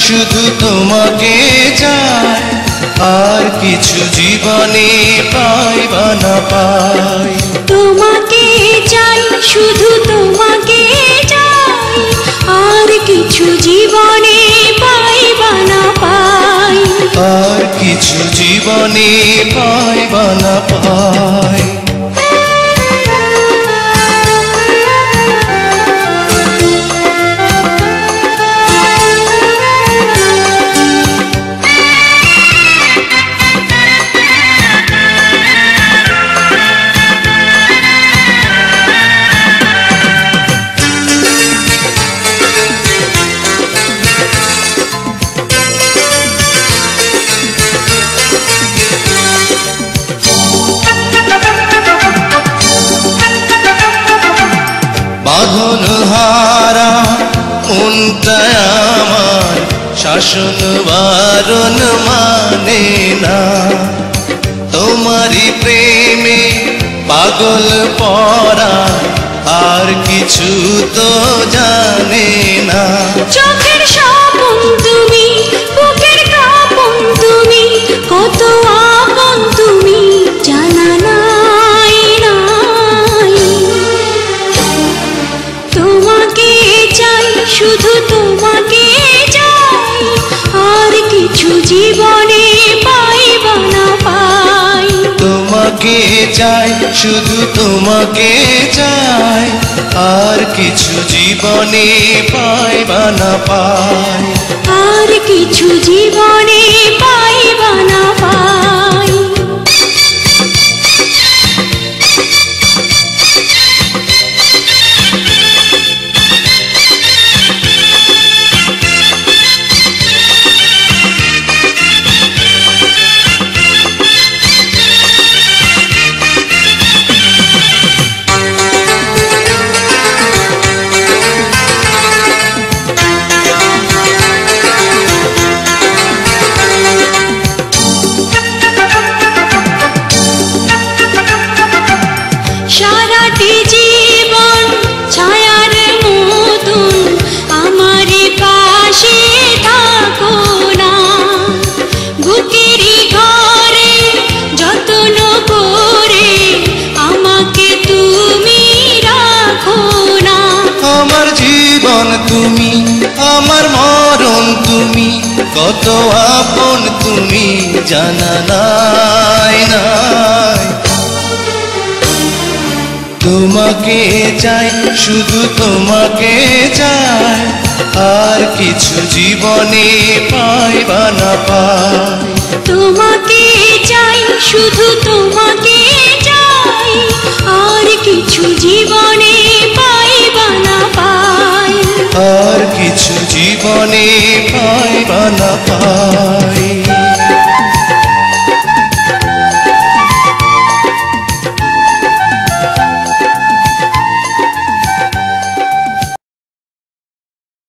শুধু তোমাকে চাই, আর কিছু জীবনে পাই বা না পাই। তোমাকে চাই, শুধু তোমাকে চাই, আর কিছু জীবনে পাই বা না পাই। আর কিছু জীবনে পাই বা না পাই। বাঁধন হারা মনটা আমার শাসন বারণ মানে না, তোমারই প্রেমে পাগল পড়া আর কিছু তো জানে না। চোখের স্বপন তুমি, বুকের কাঁপন তুমি, কত আপন তুমি জানা নাই নাই। তোমাকে চাই, শুধু তোমাকে চাই, আর কিছু জীবনে পাই বা না পাই। তোমাকে চাই, শুধু তোমাকে চাই, আর কিছু জীবনে পাই বা না পাই। আর কিছু জীবনে পাই বা না পাই। সারাটি জীবন ছায়ার মতন আমারই পাশে থাকো না, বুকেরই ঘরে যত্ন করে আমাকে তুমি রাখো না। আমার জীবন তুমি, আমার মরণ তুমি, কত আপন তুমি জানা নাই নাই। তোমাকে চাই, শুধু তোমাকে চাই, আর কিছু জীবনে পাই বা না পাই। তোমাকে চাই, শুধু তোমাকে চাই, আর কিছু জীবনে পাই বা না পাই। আর কিছু জীবনে পাই বা না পাই।